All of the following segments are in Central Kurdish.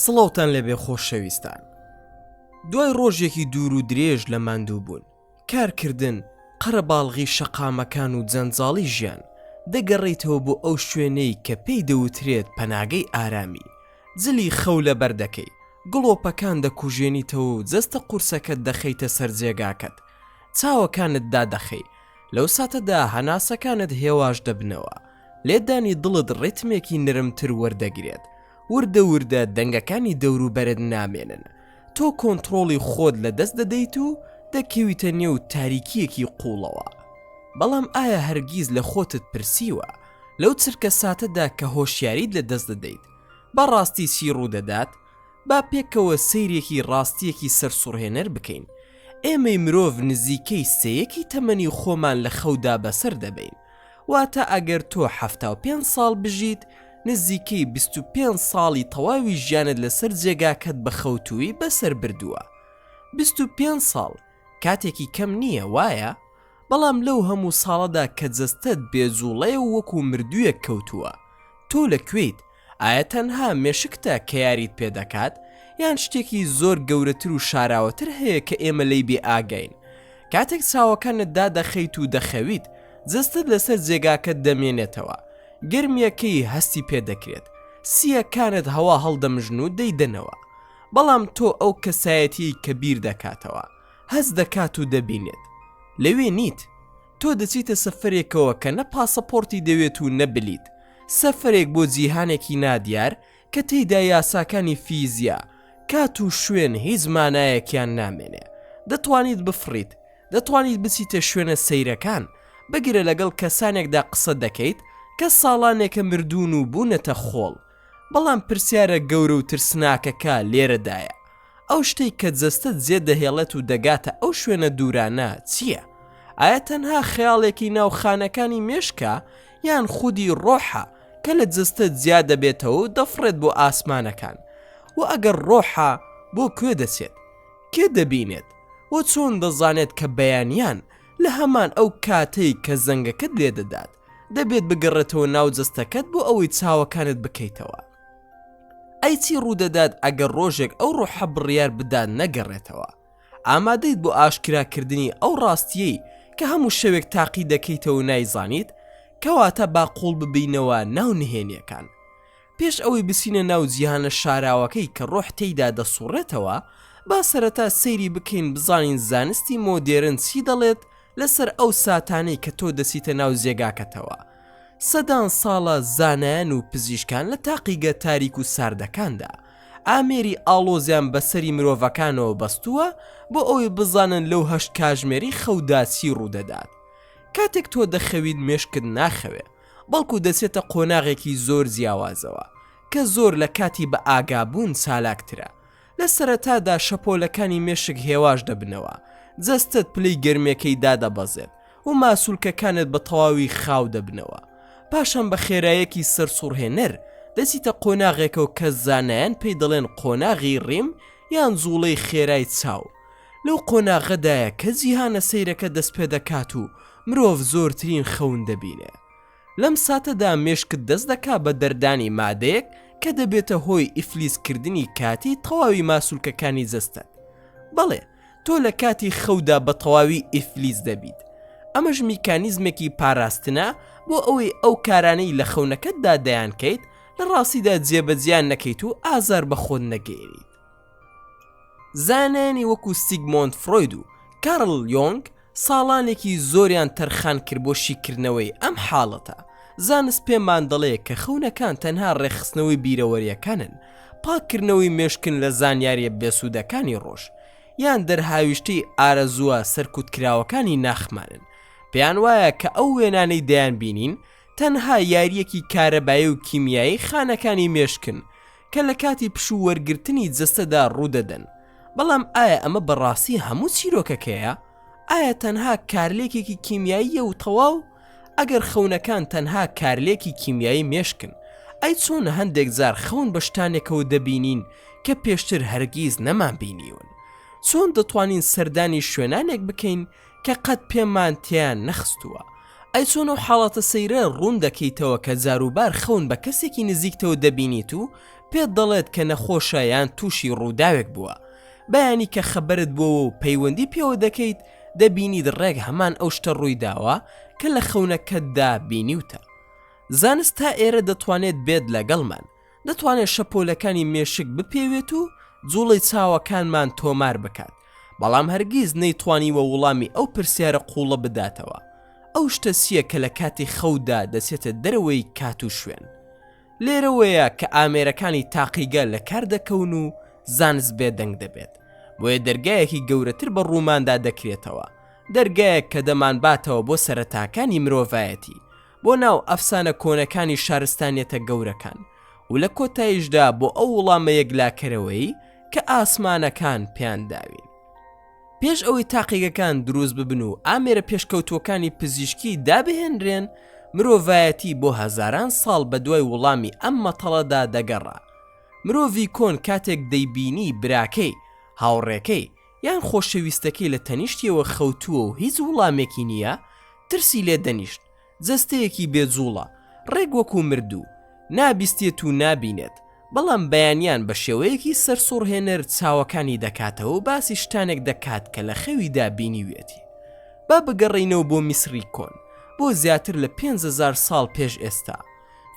سڵاوتان لەبێ خۆشەویستان. دوای ڕۆژێکی دوور و درێژ لە ماندوو بوون، کارکردن، قەرەباڵغی شەقامەکان و جەنجاڵی ژیان دەگەڕێیتەوە بۆ ئەو شوێنەی کە پێی دەوترێت پەناگەی ئارامی. جلی خەو لە بەردەکەی، گڵۆپەکان دەکوژێنیتەوە و جەستە قورسەکەت دەخەیتە سەر جێگاکەت، چاوەکانت دادەخەی. لەو ساتەدا هەناسەکانت هێواش دەبنەوە، لێدانی دڵت ڕێتمێکی نرمتر وەردەگرێت. وردە وردە دەنگەکانی دەوروبەرت نامێنن، تۆ کۆنتڕۆڵی خۆت لە دەست دەدەیت و دەکەویتە نێو تاریکیەکی قوڵەوە. بەڵام ئایا هەرگیز لە خۆتت پرسیوە لەو چرکە ساتەدا کە هۆشیاریت لە دەست دەدەیت بەڕاستی چی ڕوودەدات؟ با پێکەوە سەیرێکی ڕاستیەکی سەرسوڕهێنەر بکەین. ئێمەی مرۆڤ نزیکەی سەیەکی تەمەنی خۆمان لە خەودا بەسەر دەبین، واتە ئەگەر تۆ 75 ساڵ بژیت، نزیکەی 25 ساڵی تەواوی ژیانت لەسەر جێگاکەت بە خەوتووی بەسەر بردووە. 25 ساڵ کاتێکی کەم نییە، وایە؟ بەڵام لەو هەموو ساڵەدا کە جەستەت بێجوڵەیە و وەکو مردوویە کەوتووە، تۆ لەکوێیت؟ ئایا تەنها مێشکتە کە یاریت پێدەکات، یان شتێکی زۆر گەورەتر و شاراوەتر هەیە کە ئێمە لەی بێ ئاگین؟ کاتێک چاوەکانت دادەخەیت و دەخەویت، جەستت لەسەر جێگاکەت دەمێنێتەوە، گرمیەکەی هەستی پێدەکرێت، سیەکانت هەوا هەڵدەمژن و دەیدەنەوە. بەڵام تۆ ئەو کەسایەتی کە بیر دەکاتەوە، هەست دەکات و دەبینێت. لەوێ نیت، تۆ دەچیتە سەفەرێکەوە کە نە پاسەپۆرتی دەوێت و نەبلیت، سەفەرێک بۆ جیهانێکی نادیار کە تێیدا یاساکانی فیزیا، کات و شوێن هیچ مانایەکیان نامێنێ. دەتوانیت بفڕیت، دەتوانیت بچیتە شوێنە سەیرەکان، بگرە لەگەڵ کەسانێکدا قسە دەکەیت کە ساڵانێکە مردوون و بوونەتە خۆڵ. بەڵام پرسیارە گەورە و ترسناکەکە لێرەدایە، ئەو شتەی کە جەستت زێ دەهێڵێت و دەگاتە ئەو شوێنە دوورانە چییە؟ ئایا تەنها خەیاڵێکی ناوخانەکانی مێشکە، یان خودی ڕۆحە کە لە جەستت زیاد دەبێتەوە و دەفڕێت بۆ ئاسمانەکان؟ و ئەگەر ڕۆحە، بۆ کوێ دەچێت؟ کێ دەبینێت؟ و چۆن دەزانێت کە بەیانیان لە هەمان ئەو کاتەی کە زەنگەکەت لێدەدات دەبێت بگەڕێتەوە ناو جەستەکەت بۆ ئەوەی چاوەکانت بکەیتەوە؟ ئەی چی ڕوودەدات ئەگەر ڕۆژێک ئەو ڕۆحە بڕیار بدات نەگەڕێتەوە؟ ئامادەیت بۆ ئاشکراکردنی ئەو ڕاستیەی کە هەموو شەوێک تاقی دەکەیتەوە نایزانیت؟ کەواتە باقوڵ ببینەوە ناو نهێنیەکان. پێش ئەوەی بسینە ناو جیهانە شاراوەکەی کە ڕۆح تێیدا دەسوڕێتەوە، با سەرەتا سەیری بکەین بزانین زانستی مۆدێرن چی دەڵێت لەسەر ئەو ساتانەی کە تۆ دەسیتە ناو جێگاکەتەوە. سەدان ساڵە زانایان و پزیشکان لە تاقیگە تاریک و ساردەکاندا ئامێری ئاڵۆزیان بەسەری مرۆڤەکانەوە بەستووە بۆ ئەوەی بزانن لەو هەشت کاژمێری خەودا چی ڕوودەدات. کاتێک تۆ دەخەوید مێشکت ناخەوێ، بەڵکو دەچێتە قۆناغێکی زۆر جیاوازەوە کە زۆر لە کاتی بە ئاگابوون چالاکترە. لە سەرەتادا شەپۆلەکانی مێشک هێواش دەبنەوە، جەستت پلەی گەرمێکەی دادەبەزێت و ماسوولکەکانت بە تەواوی خاو دەبنەوە. پاشان بە خێرایەکی سەرسوڕهێنەر دەچیتە قۆناغێکەوە کە زانایان پێی دەڵێن قۆناغی ڕیم یان جوڵەی خێرای چاو. لەو قۆناغەدایە کە جیهانە سەیرەکە دەست پێ دەکات و مرۆڤ زۆرترین خەون دەبینێ. لەم ساتەدا مێشکت دەست دەکا بە دەردانی مادەیەک کە دەبێتە هۆی ئیفلیسکردنی کاتی تەواوی ماسوولکەکانی جەستت. بەڵێ، تۆ لە کاتی خەودا بە تەواوی ئیفلیس دەبیت. ئەمەش میکانیزمێکی پاراستنە بۆ ئەوەی ئەو کارانەی لە خەونەکەتدا دەیانکەیت لە ڕاستیدا جێبەجیان نەکەیت و ئازار بە خۆت نەگەێنیت. زانایانی وەکو سیگمۆند فرۆید و کارل یۆنگ ساڵانێکی زۆریان تەرخان کرد بۆ شیکردنەوەی ئەم حاڵەتە. زانست پێمان دەڵێ کە خەونەکان تەنها ڕێخستنەوەی بیرەوەریەکانن، پاکردنەوەی مێشکن لە زانیاریە بێسوودەکانی ڕۆژ، یان دەرهاویشتەی ئارەزووە سەرکوتکراوەکانی ناخمانن. پێیان وایە کە ئەو وێنانەی دەیان بینین تەنها یاریەکی کارەبایی و کیمیایی خانەکانی مێشکن کە لە کاتی پشوو وەرگرتنی جەستەدا ڕوودەدەن. بەڵام ئایا ئەمە بەڕاستی هەموو چیرۆکەکەیە؟ ئایا تەنها کارلێکێکی کیمیاییە و تەواو؟ ئەگەر خەونەکان تەنها کارلێکی کیمیایی مێشکن، ئەی چۆن هەندێک جار خەون بە شتانێکەوە دەبینین کە پێشتر هەرگیز نەمان بینیون؟ چۆن دەتوانین سەردانی شوێنانێک بکەین کە قەت پێمان تیان نەخستووە؟ ئەی چۆن ئەو حاڵەتە سەیرە ڕوون دەکەیتەوە کە جاروبار خەون بە کەسێکی نزیکتەوە دەبینیت و پێت دەڵێت کە نەخۆشە یان تووشی ڕووداوێک بووە، بەیانی کە خەبەرت بووە و پەیوەندی پێوە دەکەیت دەبینیت ڕێک هەمان ئەو شتە ڕووی داوە کە لە خەونەکەتدا بینیوتە. زانست تا ئێرە دەتوانێت بێت لەگەڵمان، دەتوانێت شەپۆلەکانی مێشک بپێوێت و جوڵی چاوەکانمان تۆمار بکات، بەڵام هەرگیز نەیتوانیوە وەڵامی ئەو پرسیارە قوڵە بداتەوە. ئەو شتە چییە کە لە کاتی خەودا دەچێتە دەرەوەی کات و شوێن؟ لێرەوەیە کە ئامێرەکانی تاقیگە لە کار دەکەون و زانست بێدەنگ دەبێت، بۆیە دەرگایەکی گەورەتر بە ڕووماندا دەکرێتەوە، دەرگایەک کە دەمانباتەوە بۆ سەرەتاکانی مرۆڤایەتی، بۆ ناو ئەفسانە کۆنەکانی شارستانیەتە گەورەکان و لە کۆتاییشدا بۆ ئەو وڵامە یەکلاکەرەوەی کە ئاسمانەکان پێیان داوین. پێش ئەوەی تاقیگەکان دروست ببن و ئامێرە پێشکەوتوەکانی پزیشکی دابهێنرێن، مرۆڤایەتی بۆ هەزاران ساڵ بە دوای وڵامی ئەم مەتەڵەدا دەگەڕا. مرۆڤی کۆن کاتێک دەیبینی براکەی، هاوڕێکەی یان خۆشەویستەکەی لە تەنیشتیەوە خەوتووە و هیچ وڵامێکی نییە، ترسی لێ دەنیشت، جەستەیەکی بێجوڵە، ڕێک وەکو مردوو، نابیستێت و نابینێت، بەڵام بەیانیان بە شێوەیەکی سەرسوڕهێنەر چاوەکانی دەکاتەوە و باسی شتانێک دەکات کە لە خەویدا بینیوێتی. با بگەڕینەوە بۆ میسری کۆن، بۆ زیاتر لە 5000 ساڵ پێش ئێستا.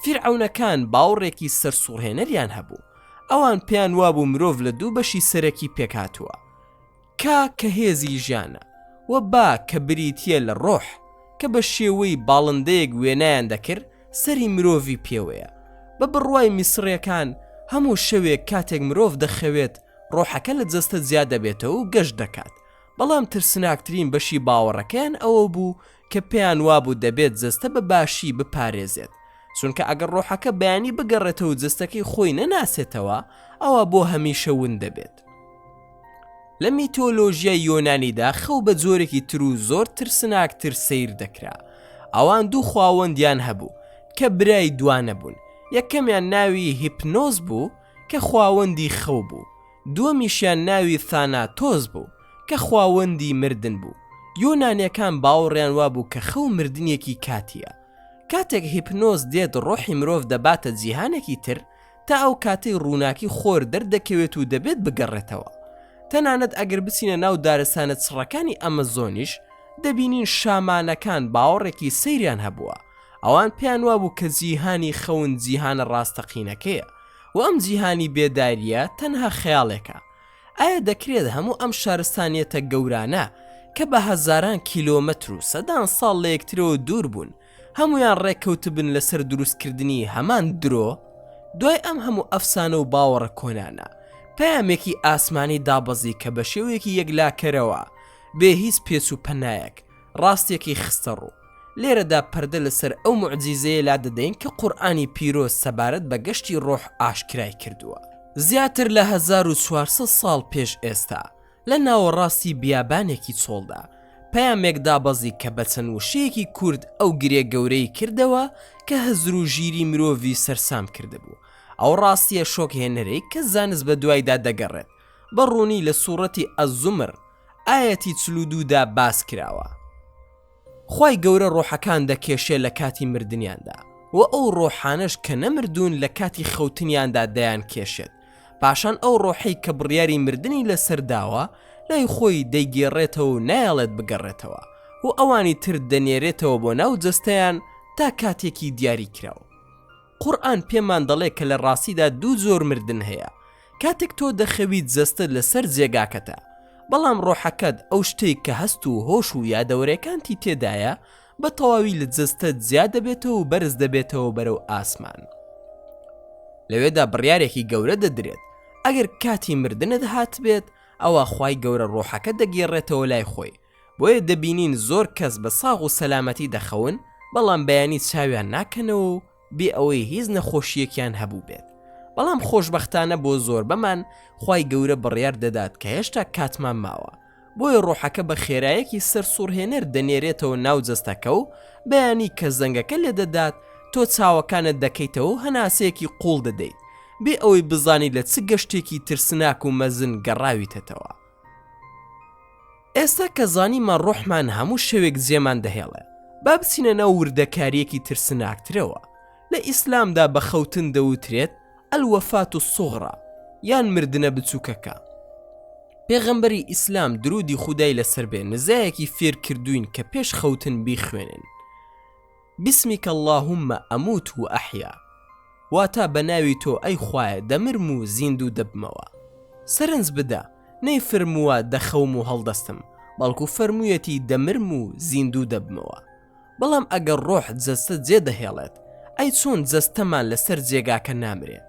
فیرعەونەکان باوڕێکی سەرسوڕهێنەریان هەبوو، ئەوان پێیان وابوو مرۆڤ لە دوو بەشی سەرەکی پێکاتووە، کە هێزی ژیانە، و با کە بریتیە لە ڕۆح کە بە شێوەی باڵندەیەک وێنایان دەکرد سەری مرۆڤی پێوەیە. بە بڕوای میسڕیەکان هەموو شەوێک کاتێک مرۆڤ دەخەوێت ڕۆحەکە لە جەستە زیاد دەبێتەوە و گەشت دەکات، بەڵام ترسناکترین بەشی باوەڕەکەیان ئەوە بوو کە پێیان وابوو دەبێت جەستە بە باشی بپارێزێت، چونکە ئەگەر ڕۆحەکە بەیانی بگەڕێتەوە و جەستەکەی خۆی نەناسێتەوە ئەوە بۆ هەمیشە ون دەبێت. لە میتۆلۆژیای یۆنانیدا خەو بە جۆرێکی تر و زۆر ترسناکتر سیر دەکرا. ئەوان دوو خواوەندیان هەبوو کە برای دوانە بوون، یەکەمیان ناوی هیپنۆز بوو کە خواوەندی خەو بوو، دووەمیشیان ناوی ثاناتۆز بوو کە خواوەندی مردن بوو. یۆنانیەکان باوەڕیان وابوو کە خەو مردنیەکی کاتیە. کاتێک هیپنۆز دێت ڕۆحی مرۆڤ دەباتە جیهانێکی تر، تا ئەو کاتەی ڕووناکی خۆر دەردەکەوێت و دەبێت بگەڕێتەوە. تەنانەت ئەگەر بچینە ناو دارستانە چڕەکانی ئەمەزۆنیش دەبینین شامانەکان باوەڕێکی سەیریان هەبووە، ئەوان پێیان وابوو کە جیهانی خەون جیهانە ڕاستەقینەکەیە و ئەم جیهانی بێداریە تەنها خەیاڵێکە. ئایا دەکرێت هەموو ئەم شارستانیەتە گەورانە کە بە هەزاران کیلۆمەتر و سەدان ساڵ لە یەکترەوە دوور بوون هەمویان ڕێککەوتبن لەسەر دروستکردنی هەمان درۆ؟ دوای ئەم هەموو ئەفسانە و باوەڕە کۆنانە پەیامێکی ئاسمانی دابەزی کە بە شێوەیەکی یەکلاکەرەوە بێ هیچ پێچ و پەنایەک ڕاستێکی خستە ڕوو. لێرەدا پەردە لەسەر ئەو موعجیزەیە لا دەدەین کە قورئانی پیرۆز سەبارەت بە گەشتی ڕۆح ئاشکرای کردووە. زیاتر لە 1400 ساڵ پێش ئێستا لە ناوەڕاستی بیابانێکی چۆڵدا پەیامێک دابەزی کە بە چەند وشەیەکی کورد ئەو گرێ گەورەی کردەوە کە هەزر و ژیری مرۆڤی سەرسام کردبوو. ئەو ڕاستیە شۆکهێنەرەی کە زانست بە دوایدا دەگەڕێت، بە ڕوونی لە سوورەتی ئەززومر ئایەتی 42دا باس کراوە. خوای گەورە ڕۆحەکان دەکێشێ لە کاتی مردنیاندا و ئەو ڕۆحانش کە نەمردوون لە کاتی خەوتنیاندا دەیان کێشێت، پاشان ئەو ڕۆحی کە بڕیاری مردنی لەسەرداوە لای خۆی دەیگێڕێتەوە و نایەڵێت بگەڕێتەوە و ئەوانی تر دەنێرێتەوە بۆ ناو جەستەیان تا کاتێکی دیاری کراوە. قورئان پێمان دەڵێ کە لە ڕاستیدا دوو جۆر مردن هەیە. کاتێک تۆ دەخەویت جەستت لەسەر جێگاکەتە، بەڵام ڕۆحەکەت ئەو شتەی کە هەست و هۆش و یادەوەرەکانتی تێدایە بە تەواوی لە جەستت زیاد دەبێتەوە و بەرز دەبێتەوە بەرەو ئاسمان. لەوێدا بڕیارێکی گەورە دەدرێت، ئەگەر کاتی مردنت هات بێت ئەوە خوای گەورە ڕۆحەکە دەگێڕێتەوە لای خۆی. بۆیە دەبینین زۆر کەس بە ساغ و سەلامەتی دەخەون، بەڵام بەیانی چاویان ناکەنەوە و بێ ئەوەی هیچ نەخۆشیەکیان هەبوو بێت. بەڵام خۆشبەختانە بۆ زۆر بەمان خوای گەورە بڕیار دەدات کە هێشتا کاتمان ماوە، بۆیە ڕۆحەکە بە خێرایەکی سەرسوڕهێنەر دەنێرێتەوە ناو جەستەکە و بەیانی کە زەنگەکە لێ دەدات تۆ چاوەکانت دەکەیتەوە و هەناسەیەکی قوڵ دەدەیت بێ ئەوەی بزانی لە چ گەشتێکی ترسناک و مەزن گەڕاویتەوە. ئێستا کە زانیمان ڕۆحمان هەموو شەوێک جێمان دەهێڵێ، با بچینە ناو وردەکاریەکی ترسناکترەوە. لە ئیسلامدا بە خەوتن دەوترێت ئەلوەفات الصغرى یان مردنە بچووکەکە. پێغەمبەری ئیسلام درودی خودای لەسەر بێ نزایەکی فێر کردوین کە پێش خەوتن بیخوێنن: بسمیکە اللهم ئەموت و ئەحیا، واتە بەناوی تۆ ئەی خوایە دەمرم و زیندوو دەبمەوە. سەرنج بدە نەی فرمووە دەخەوم و هەڵدەستم، بەڵکو فەرموویەتی دەمرم و زیندوو دەبمەوە. بەڵام ئەگەر ڕۆح جەستە جێدەهێڵێت، ئەی چۆن جەستەمان لەسەر جێگاکە نامرێ؟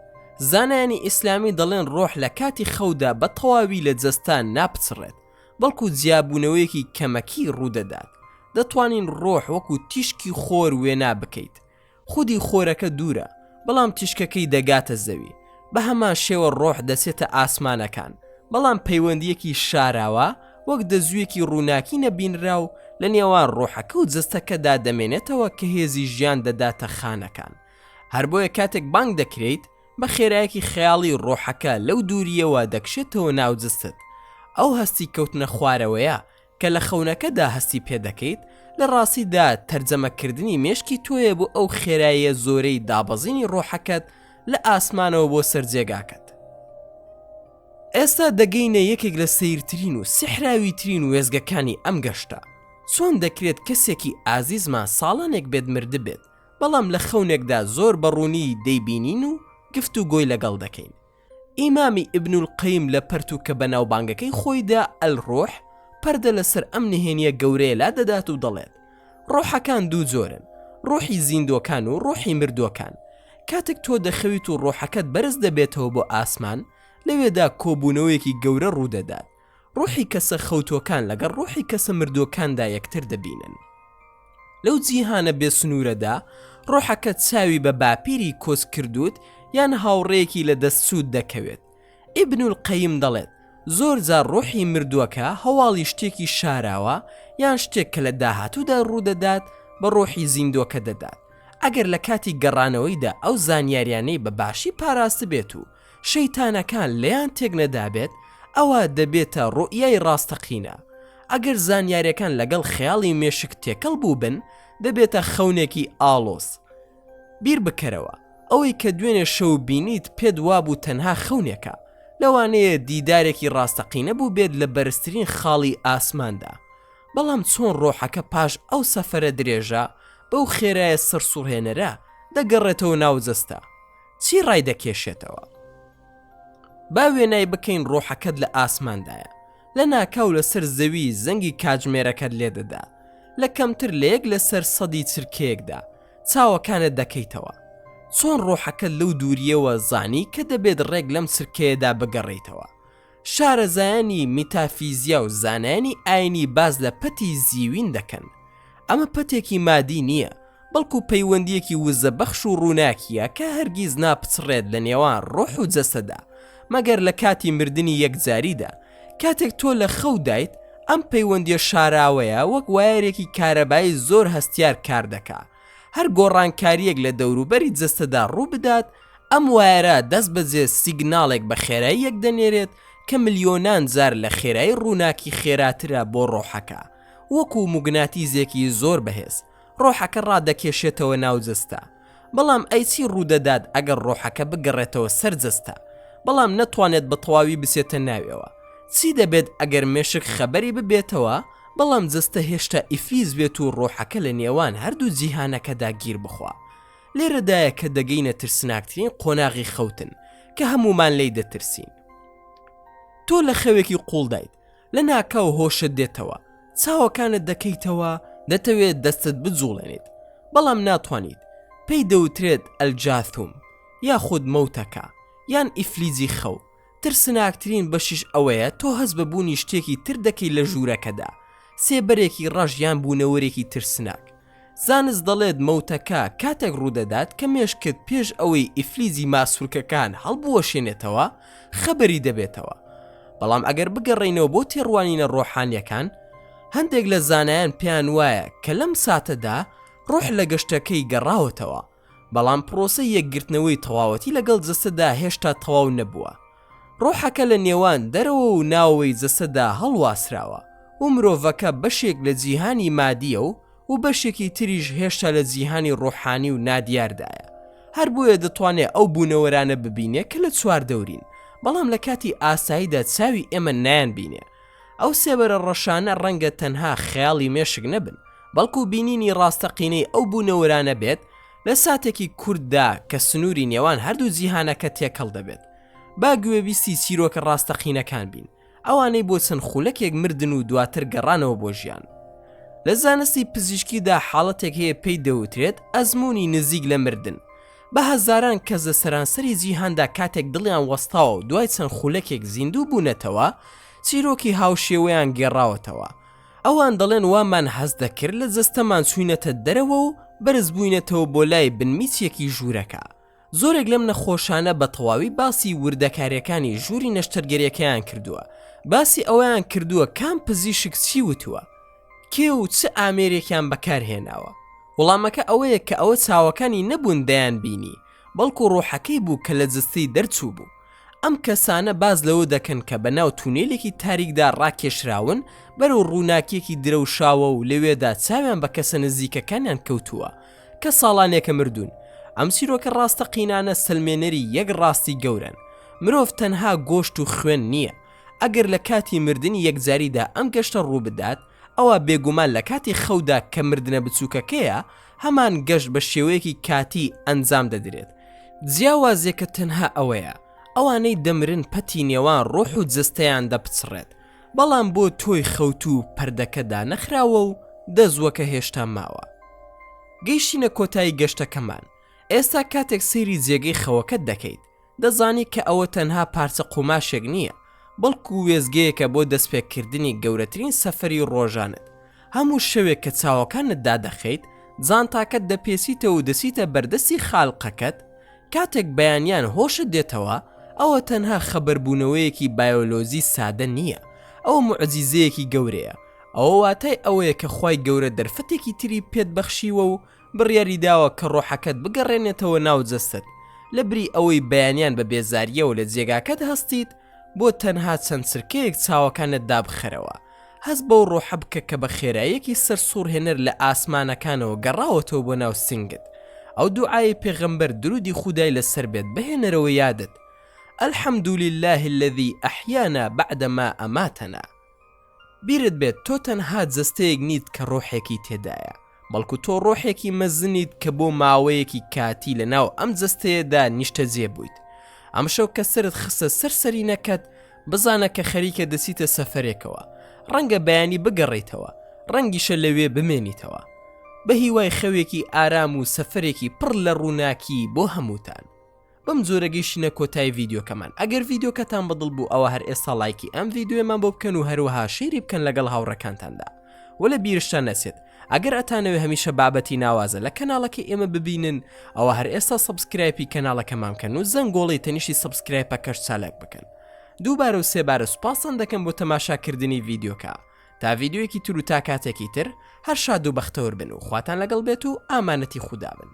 زانایانی ئیسلامی دەڵێن ڕۆح لە کاتی خەودا بە تەواوی لە جەستان ناپچڕێت، بەڵکو جیابوونەوەیەکی کەمەکی ڕوودەدات. دەتوانین ڕۆح وەکو تیشکی خۆر وێنا بکەیت. خودی خۆرەکە دوورە، بەڵام تیشکەکەی دەگاتە زەوی. بە هەمان شێوە ڕۆح دەچێتە ئاسمانەکان، بەڵام پەیوەندیەکی شاراوە وەک دەزوویەکی ڕووناکی نەبینرا و لە نێوان ڕۆحەکە و جەستەکەدا دەمێنێتەوە کە هێزی ژیان دەداتە خانەکان. هەر بۆیە کاتێک بانگ دەکرێت بە خێرایەکی خەیاڵی ڕۆحەکە لەو دووریەوە دەکشێتەوە ناو جستت. ئەو هەستی کەوتنە خوارەوەیە کە لە خەونەکەدا هەستی پێ دەکەیت، لە ڕاستیدا تەرجەمەکردنی مێشکی تۆیە بۆ ئەو خێراییە زۆرەی دابەزینی ڕۆحەکەت لە ئاسمانەوە بۆ سەرجێگاکەت. ئێستا دەگەینە یەکێک لە سەیرترین و سحراویترین وێزگەکانی ئەم گەشتە. چۆن دەکرێت کەسێکی ئازیزمان ساڵانێک بێت مرد بێت، بەڵام لە خەونێکدا زۆر بەڕوونی دەیبینین و گفت و گۆی لەگەڵ دەکەین. ئیمامی ئیبن القەیم لە پەرتووکە بەناوبانگەکەی خۆیدا ئەلڕۆح پەردە لەسەر ئەم نهێنیە گەورەیە لا دەدات و دەڵێت: ڕۆحەکان دوو جۆرن، ڕۆحی زیندوەکان و ڕۆحی مردووەکان. کاتێک تۆ دەخەویت و ڕۆحەکەت بەرز دەبێتەوە بۆ ئاسمان، لەوێدا کۆبوونەوەیەکی گەورە ڕوودەدات. ڕۆحی کەسە خەوتوەکان لەگەڵ ڕۆحی کەسە مردووەکاندا یەکتر دەبینن. لەو جیهانە بێسنوورەدا ڕۆحەکە چاوی بە باپیری کۆس کردوت یان هاوڕێیەکی لە دەستسوود دەکەوێت. ئیبن القەیم دەڵێت زۆر جار ڕۆحی مردووەکە هەواڵی شتێکی شاراوە یان شتێک کە لە داهاتوودا ڕوودەدات بە ڕۆحی زیندوەکە دەدات. ئەگەر لە کاتی گەڕانەوەیدا ئەو زانیاریانەی بە باشی پاراست بێت و شەیتانەکان لەیان تێک نەدابێت، ئەوە دەبێتە ڕۆئیای ڕاستەقینە. ئەگەر زانیاریەکان لەگەڵ خەیاڵی مێشک تێکەڵ بوو بن، دەبێتە خەونێکی ئاڵۆس. بیر بکەرەوە ئەوەی کە دوێنێ شەو بینیت پێت وابوو تەنها خەونێکە، لەوانەیە دیدارێکی ڕاستەقینە بوو بێت لە بەرزترین خاڵی ئاسماندا. بەڵام چۆن ڕۆحەکە پاش ئەو سەفەرە درێژە بەو خێرایە سەرسوڕهێنەرە دەگەڕێتەوە ناو جەستە؟ چی ڕای دەکێشێتەوە؟ با وێنای بکەین ڕۆحەکەت لە ئاسماندایە، لە ناکاو لەسەر زەوی زەنگی کاتژمێرەکەت لێدەدا، لە کەمتر لە یەک لەسەر سەدی چرکەیەکدا چاوەکانت دەکەیتەوە. چۆن ڕۆحەکەت لەو دووریەوە زانی کە دەبێت ڕێک لەم چرکەیەدا بگەڕێیتەوە؟ شارەزایانی میتافیزیا و زانایانی ئاینی باز لە پەتی زیوین دەکەن. ئەمە پەتێکی مادی نییە، بەڵکو پەیوەندیەکی وزەبەخش و ڕووناکیە کە هەرگیز ناپچڕێت لە نێوان ڕۆح و جەسەدا مەگەر لە کاتی مردنی یەکجاریدا. کاتێک تۆ لە خەو دایت، ئەم پەیوەندیە شاراوەیە وەک وایەرێکی کارەبایی زۆر هەستیار کار دەکا. هەر گۆڕانکاریەک لە دەوروبەری جەستەدا ڕوو بدات، ئەم وایەرە دەست بەجێ سیگناڵێک بە خێرایی یەک دەنێرێت کە ملیۆنان جار لە خێرایی ڕووناکی خێراترە بۆ ڕۆحەکە، وەکو موگناتیزێکی زۆر بەهێز. ڕۆحەکە ڕادەکێشێتەوە ناو جەستە. بەڵام ئەیچی ڕوودەدات ئەگەر ڕۆحەکە بگەڕێتەوە سەر جەستە، بەڵام نەتوانێت بە تەواوی بچێتە ناوێەوە؟ چی دەبێت ئەگەر مێشک خەبەری ببێتەوە، بەڵام جەستە هێشتا ئیفلیز بێت و ڕۆحەکە لە نێوان هەردوو جیهانەکەدا گیر بخوا؟ لێرەدایە کە دەگەینە ترسناکترین قۆناغی خەوتن کە هەمومان لی دەترسین. تۆ لە خەوێکی قوڵدایت، لە ناکاو هۆشت دێتەوە، چاوەکانت دەکەیتەوە، دەتەوێت دەستت بجوڵێنیت، بەڵام ناتوانیت. پێی دەوترێت ئەلجاثوم یاخود مەوتەکە یان ئیفلیزی خەو. ترسناکترین بەشیش ئەوەیە تۆ هەست بە بوونی شتێکی تر دەکەی لە ژوورەکەدا، سێبەرێکی ڕەش یان بوونەوەرێکی ترسناک. زانست دەڵێت مەوتەکە کاتێک ڕوودەدات کە مێشکت پێش ئەوەی ئیفلیزی ماسوولکەکان هەڵبوەشێنێتەوە خەبەری دەبێتەوە. بەڵام ئەگەر بگەڕێینەوە بۆ تێڕوانینە ڕۆحانیەکان، هەندێک لە زانایان پێیان وایە کە لەم ساتەدا ڕۆح لە گەشتەکەی گەڕاوەتەوە، بەڵام پرۆسەی یەکگرتنەوەی تەواوەتی لەگەڵ جەسەدا هێشتا تەواو نەبووە. ڕۆحەکە لە نێوان دەرەوە و ناوەوەی جەسەدا هەڵواسراوە و مرۆڤەکە بەشێک لە جیهانی مادیە و بەشێکی تریش هێشتا لە جیهانی ڕۆحانی و نادیاردایە. هەر بۆیە دەتوانێت ئەو بوونەوەرانە ببینێ کە لە چوار دەورین، بەڵام لە کاتی ئاساییدا چاوی ئێمە نایان بینێ. ئەو سێبەرە ڕەشانە ڕەنگە تەنها خەیاڵی مێشک نەبن، بەڵکو بینینی ڕاستەقینەی ئەو بوونەوەرانە بێت لە ساتێکی کورتدا کە سنووری نێوان هەردوو جیهانەکە تێکەڵ دەبێت. با گوێبیستی چیرۆکە ڕاستەقینەکان بین، ئەوانەی بۆ چەند خولەکێک مردن و دواتر گەڕانەوە بۆ ژیان. لە زانستی پزیشکیدا حاڵەتێک هەیە پێی دەوترێت ئەزمموی نزیک لە مردن. بە هەزاران کەس لە سەرانسەری جیهاندا کاتێک دڵیان وەستاوە و دوای چەند خولەکێک زیندوو بوونەتەوە، چیرۆکی هاوشێوەیان گێڕاوەتەوە. ئەوان دەڵێن وامان حەز دەکرد لە جەستەمان چوینەتە دەرەوە و بەرز بووینەتەوە بۆ لای بنمیچێکی ژوورەکە. زۆرێک لەم نەخۆشانە بە تەواوی باسی وردەکاریەکانی ژووری نەشتەرگەریەکەیان کردووە، باسی ئەویان کردووە کام پزیشک چی وتووە، کێ و چ ئامێرێکیان بەکارهێناوە. وەڵامەکە ئەوەیە کە ئەوە چاوەکانی نەبوون دەیان بینی، بەڵکو ڕۆحەکەی بوو کە لە جستی دەرچوو بوو. ئەم کەسانە باز لەوە دەکەن کە بەناو تونێلێکی تاریکدا ڕاکێشراون بەرەو ڕووناکیەکی درەوشاوە و لەوێدا چاویان بە کەسە نزیکەکانیان کەوتووە کە ساڵانێکە مردوون. ئەم چیرۆکە ڕاستەقینانە سلمێنەری یەک ڕاستی گەورن. مرۆڤ تەنها گۆشت و خوێن نییە. ئەگەر لە کاتی مردنی یەکجاریدا ئەم گەشتە ڕوو بدات، ئەوە بێگومان لە کاتی خەودا کە مردنە بچووکەکەیە هەمان گەشت بە شێوەیەکی کاتی ئەنجام دەدرێت. جیاوازێکە تەنها ئەوەیە، ئەوانەی دەمرن پەتی نێوان ڕۆح و جستەیان دەپچڕێت، بەڵام بۆ تۆی خەوت و پەردەکەدا نەخراوە و دەزوەکە هێشتا ماوە. گەیشتینە کۆتایی گەشتەکەمان. ئێستا کاتێک سەیری جێگەی خەوەکەت دەکەیت، دەزانی کە ئەوە تەنها پارچە قوماشێک نییە، بەڵکو وێزگەیەکە بۆ دەستپێکردنی گەورەترین سەفەری ڕۆژانت. هەموو شەوێک کە چاوەکانت دادەخەیت، جانتاکەت دەپێسیتەوە و دەسیتە بەردەستی خاڵقەکەت. کاتێک بەیانیان هۆشت دێتەوە، ئەوە تەنها خەبەربوونەوەیەکی بایۆلۆزی سادە نییە، ئەوە موعجیزەیەکی گەورەیە. ئەوە واتای ئەوەیە کە خوای گەورە دەرفەتێکی تری پێت بەخشیوە و بڕیاری داوە کە ڕۆحەکەت بگەڕێنێتەوە ناو جەستت. لە بری ئەوەی بەیانیان بە بێزاریەوە لە جێگاکەت هەستیت، بۆ تەنها چەند سرکەیەک چاوەکانت دابخەرەوە. هەست بەو ڕۆحە بکە کە بە خێراییەکی سەرسوور هێنەر لە ئاسمانەکانەوە گەڕاوەتەوە بۆ ناو سنگت. ئەو دوعای پێغەمبەر درودی خودای لەسەر بێت بهێنەرەوە یادت. الحمد لله الذي أحيانا بعدما أماتنا. بیرت بێت تۆ تەنها جەستەیەک نیت کە ڕۆحێکی تێدایە، بەڵکو تۆ ڕۆحێکی مەزنیت کە بۆ ماوەیەکی کاتی لە ناو ئەم جەستەیەدا نیشتەجێ بوویت. ئەم شەو کە سرت خستە سەرسەرینەکەت، بزانە کە خەریکە دەچیتە سەفەرێکەوە. ڕەنگە بەیانی بگەڕێیتەوە، ڕەنگیشە لەوێ بمێنیتەوە، بە هیوای خەوێکی ئارام و سەفەرێکی پڕ لە ڕووناکی بۆ هەمووتان. بەم جۆرە گەیشتینە کۆتایی ڤیدیۆکەمان. ئەگەر ڤیدیۆکەتان بەدڵ بوو، ئەوە هەر ئێستا لایکی ئەم ڤیدیۆمان بۆ بکەن و هەروەها شێری بکەن لەگەڵ هاوڕەکانتاندا. وە لە بیرشتان نەچێت، ئەگەر ئەتانەوێ هەمیشە بابەتی ناوازە لە کەناڵەکە ئێمە ببینن، ئەوە هەر ئێستا سەبسکرایبی کەناڵەکەمان بکەن و زەنگۆڵی تەنیشی سەبسکرایبەکەش چالاک بکەن. دووبارە و سێبارە سوپاسان دەکەم بۆ تەماشاکردنی ڤیدیۆکە. تا ڤیدیۆیەکی تر و تا کاتێکی تر، هەر شاد و بەختەوەر بن و خواتان لەگەڵ بێت و ئامانەتی خودا بن.